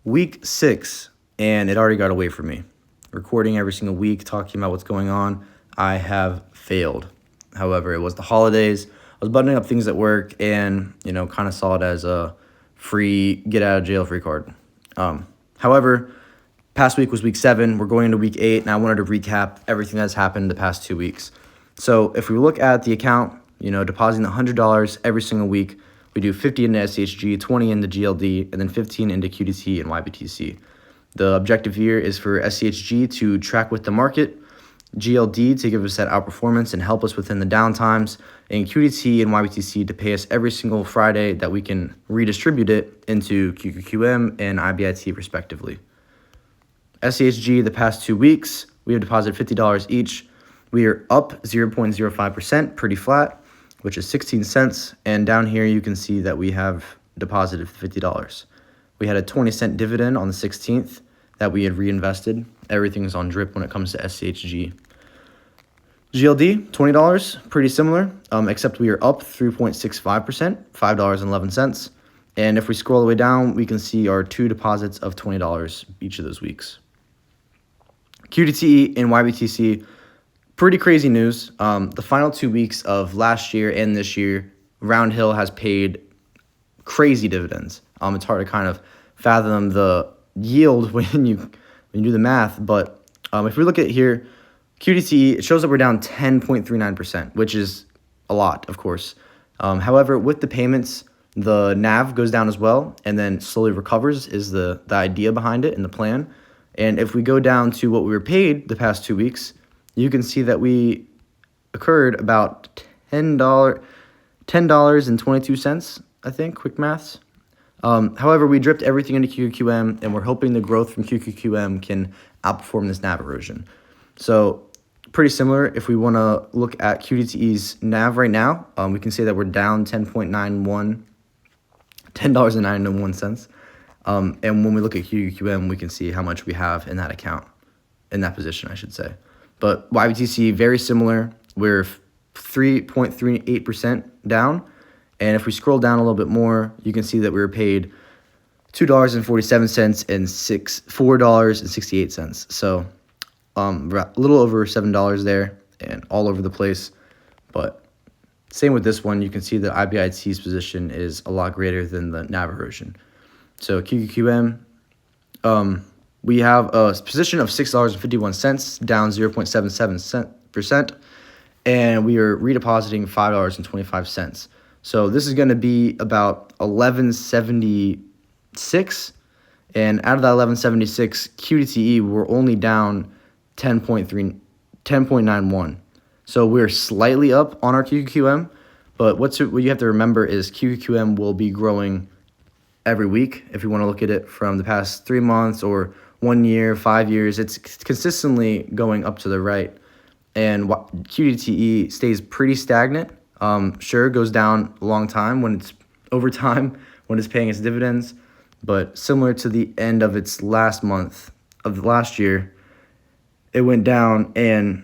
week 6, and it already got away from me. Recording every single week, talking about what's going on, I have failed. However, it was the holidays. I was buttoning up things at work and, kind of saw it as a free get out of jail free card. However, past week was week 7. We're going into week 8, and I wanted to recap everything that's happened the past 2 weeks. So if we look at the account, depositing $100 every single week, we do 50 into SHG, 20 into GLD, and then 15 into QDT and YBTC. The objective here is for SCHG to track with the market, GLD to give us that outperformance and help us within the downtimes, and QDT and YBTC to pay us every single Friday that we can redistribute it into QQQM and IBIT respectively. SCHG the past 2 weeks, we have deposited $50 each. We are up 0.05%, pretty flat, which is 16 cents. And down here you can see that we have deposited $50. We had a 20-cent dividend on the 16th that we had reinvested. Everything's on drip when it comes to SCHG. GLD, $20, pretty similar, except we are up 3.65%, $5.11. And if we scroll all the way down, we can see our 2 deposits of $20 each of those weeks. QDT and YBTC, pretty crazy news. The final 2 weeks of last year and this year, Roundhill has paid crazy dividends. It's hard to kind of fathom the yield when you do the math, but if we look at here, QDT, it shows that we're down 10.39%, which is a lot, of course. However, with the payments, the NAV goes down as well and then slowly recovers is the idea behind it and the plan. And if we go down to what we were paid the past 2 weeks, you can see that we occurred about $10.22, I think, quick maths. However, we dripped everything into QQQM, and we're hoping the growth from QQQM can outperform this NAV erosion. So pretty similar. If we want to look at QDTE's NAV right now, we can say that we're down $10.91. And when we look at QQQM, we can see how much we have in that account, in that position, I should say. But YBTC, very similar. We're 3.38% down. And if we scroll down a little bit more, you can see that we were paid $2.47 and $4.68. So a little over $7 there and all over the place. But same with this one. You can see that IBIT's position is a lot greater than the NAV erosion. So QQQM, we have a position of $6.51, down 0.77%, and we are redepositing $5.25. So this is going to be about 1176, and out of that 1176, QDTE we're only down 10.91. So we're slightly up on our QQM, but what you have to remember is QQM will be growing every week. If you want to look at it from the past 3 months or 1 year, 5 years, it's consistently going up to the right. And QDTE stays pretty stagnant. Sure, goes down a long time when it's over time, when it's paying its dividends. But similar to the end of its last month of the last year, it went down and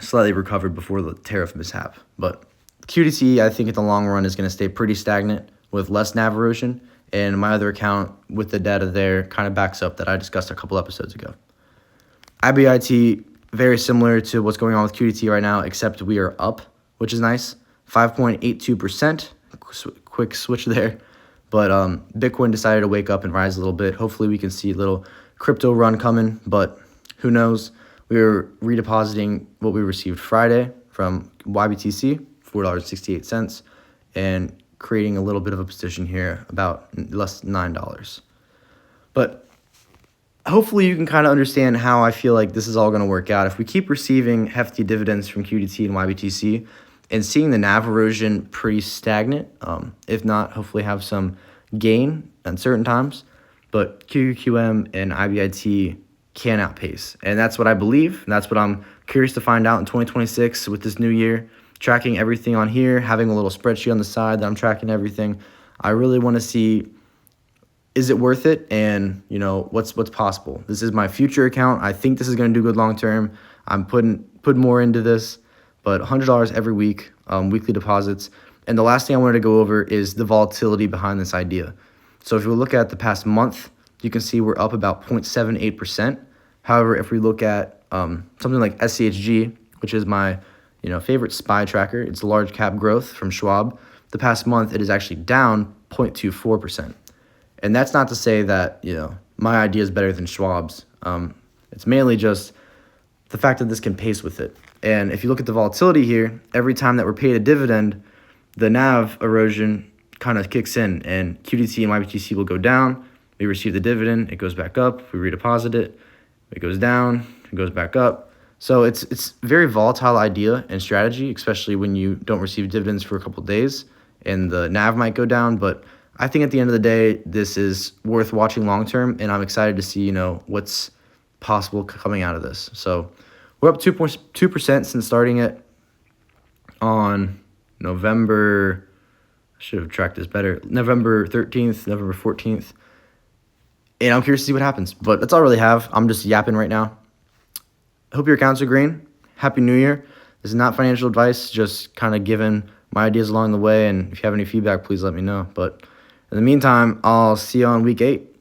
slightly recovered before the tariff mishap. But QDTE, I think, in the long run is going to stay pretty stagnant with less NAV erosion. And my other account with the data there kind of backs up that I discussed a couple episodes ago. IBIT, very similar to what's going on with QDT right now, except we are up, which is nice. 5.82%, quick switch there. But Bitcoin decided to wake up and rise a little bit. Hopefully we can see a little crypto run coming, but who knows. We are redepositing what we received Friday from YBTC, $4.68, and creating a little bit of a position here, about less than $9. But hopefully you can kind of understand how I feel like this is all going to work out. If we keep receiving hefty dividends from QDT and YBTC and seeing the NAV erosion pretty stagnant, if not, hopefully have some gain at certain times, but QQM and IBIT can outpace. And that's what I believe, and that's what I'm curious to find out in 2026 with this new year. Tracking everything on here, having a little spreadsheet on the side that I'm tracking everything. I really want to see, is it worth it? And, what's possible. This is my future account. I think this is going to do good long term. I'm putting more into this, but $100 every week, weekly deposits. And the last thing I wanted to go over is the volatility behind this idea. So if you look at the past month, you can see we're up about 0.78%. However, if we look at something like SCHG, which is my favorite SPY tracker, it's large cap growth from Schwab. The past month, it is actually down 0.24%. And that's not to say that my idea is better than Schwab's. It's mainly just the fact that this can pace with it. And if you look at the volatility here, every time that we're paid a dividend, the NAV erosion kind of kicks in, and QDT and YBTC will go down. We receive the dividend, it goes back up. We redeposit it, it goes down, it goes back up. So it's a very volatile idea and strategy, especially when you don't receive dividends for a couple of days, and the NAV might go down. But I think at the end of the day, this is worth watching long term, and I'm excited to see what's possible coming out of this. So we're up 2.2% since starting it on November. I should have tracked this better. November 13th, November 14th. And I'm curious to see what happens. But that's all I really have. I'm just yapping right now. I hope your accounts are green. Happy New Year. This is not financial advice, just kind of giving my ideas along the way. And if you have any feedback, please let me know. But in the meantime, I'll see you on week 8.